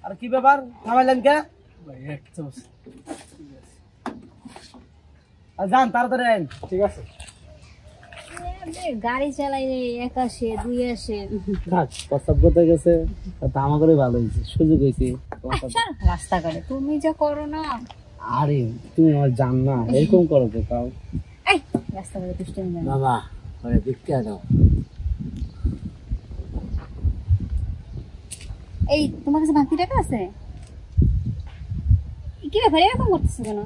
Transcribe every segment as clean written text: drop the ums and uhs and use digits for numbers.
আর কি ব্যাপার থামাইলেন কে? যান তাড়াতাড়ি আইন। ঠিক আছে গাড়ি চালাই এক আসে দুই আসে প্রস্তাব করতে গেছে আমাকে ভালো হয়েছে সুযোগ হয়েছে রাস্তাঘাটে তুমি যা করো না। আরে তুমি আমার জান না এরকম করো তো তাও রাস্তাঘাটে দুষ্টামি না বাবা ভিক্ষা দাও। এই তোমার কাছে বাকি টাকা আছে? কি ব্যাপার এরকম করতেছো কেন?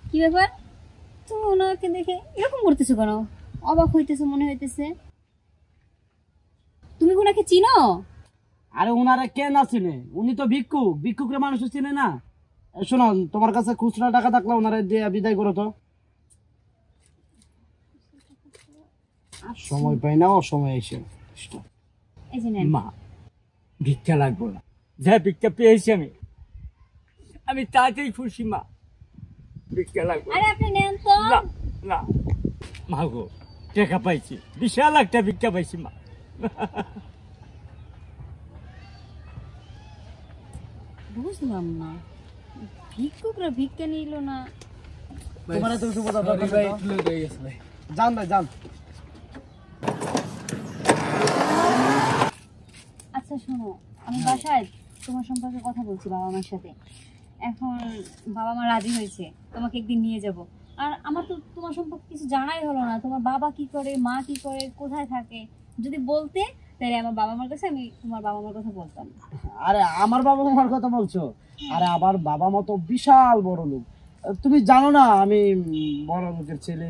কি ব্যাপার তুমি ওনাকে দেখে এরকম করতেছো কেন? অবাক হইতেছে মনে হইতেছে। তুমি ওনাকে চিনো? আরে ওনারা কে না চিনে? উনি তো ভিক্ষুক, ভিক্ষুকরে মানুষ চিনে না। শোনো তোমার কাছে খুচরা টাকা থাকলে ওনারা দিয়ে বিদায় করো তো। সময় পাই না, অসময় এসে মা ভিক্ষা লাগবো না, যা ভিক্ষা পেয়েছি আমি তাতেই খুশি মা। ভিক্ষা লাগবে আরে আপনি নেন তো। না না মা গো, টাকা পাইছি, বিশাল একটা ভিক্ষা পাইছি মা। বুঝলাম না ভিক্ষুকরা ভিক্ষা নিল না। তোমারে তো সুবিধা দরকার ভাই, একটু লেট হয়ে গেছে ভাই। যান ভাই যান। আচ্ছা শোনো, আমি বাসায় তোমার সম্পর্কে কথা বলছি বাবা মার সাথে। এখন বাবা মা রাজি হয়েছে তোমাকে একদিন নিয়ে যাব। আর আমার তো তোমার সম্পর্কে কিছু জানাই হলো না, তোমার বাবা কি করে, মা কি করে, কোথায় থাকে। যদি বলতে তাহলে আমার বাবা মার কাছে আমি তোমার বাবা মার কথা বলতাম। আরে আমার বাবা মার কথা বলছো? আরে আমার বাবা মা তো বিশাল বড় লোক, তুমি জানো না আমি বড় লোকের ছেলে।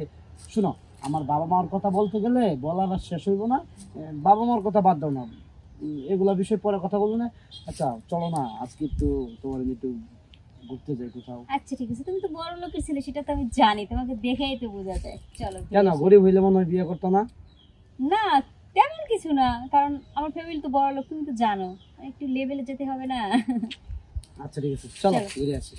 শোনো আমার বাবা মার কথা বলতে গেলে বলার আর শেষ হইব না। বাবা মার কথা বাদ দাও না, এগুলা বিষয় পরে কথা বলবো না। আচ্ছা চলো না আজকে একটু তোমার একটু ঘুরতে যাই কোথাও। আচ্ছা ঠিক আছে, তুমি তো বড় লোকের ছেলে সেটা তো আমি জানি, তোমাকে দেখেই তো বোঝা যায়। চলো। কেন গরিব হইলে মনে হয় বিয়ে করতো না? না তেমন কিছু না, কারণ আমার ফ্যামিলি তো বড় লোক, তুমি তো জানো, একটু লেভেলে যেতে হবে না। আচ্ছা ঠিক আছে চলো ঘুরে আসি।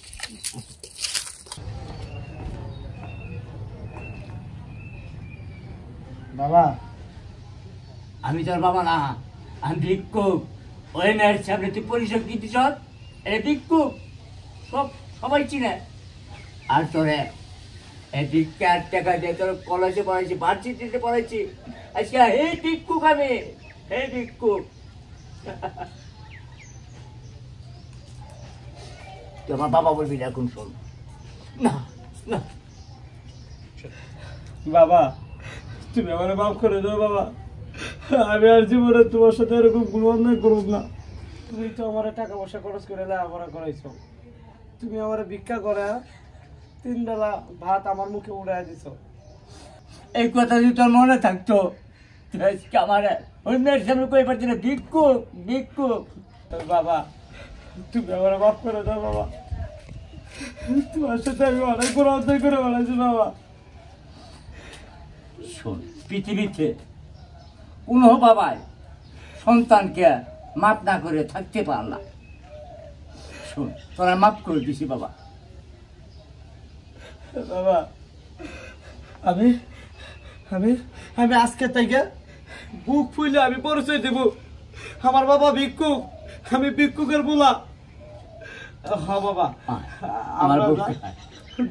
বাবা আমি তোর বাবা না, আমি ভিক্ষুক। ওই মেয়ের সামনে তুই পরিচয় কি দিস? এটা ভিক্ষুক, সবাই চিনে। আর তোরে এই ভিক্ষার টাকা দিয়ে তোর কলেজে পড়াইছি, ভার্সিটিতে পড়াইছি। আচ্ছা এই ভিক্ষুক, আমি এই ভিক্ষুক। তুই আমার বাবা বলবি না এখন, শোন না না। বাবা তুমি আমার মাফ করে দাও বাবা, আমি আর জীবনে তোমার সাথে এরকম কোনো অন্যায় করব না। তুমি তো আমার টাকা পয়সা খরচ করে লেখাপড়া করাইছো, তুমি আমার ভিক্ষা করে 3 বেলা ভাত আমার মুখে উড়াই দিছো। এই কথা যদি তোর মনে থাকতো তুই আজকে আমার ওই মেয়ের সামনে কই পারছি না ভিক্ষুক ভিক্ষুক। বাবা তুমি আমার মাফ করে দাও বাবা, তোমার সাথে আমি অনেক বড় অন্যায় করে বেড়াইছি বাবা। শোন, পৃথিবীতে কোনো বাবাই সন্তানকে মাপ না করে থাকতে পারে না। শোন, তোরা মাপ করে দিছি বাবা। বাবা আমি আমি আমি আজকে থেকে বুক ফুলে আমি পরিচয় দেব, আমার বাবা ভিক্ষুক, আমি ভিক্ষুকের বলা। হ্যাঁ বাবা, আমার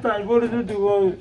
তাই পরিচয় দেবো আমি।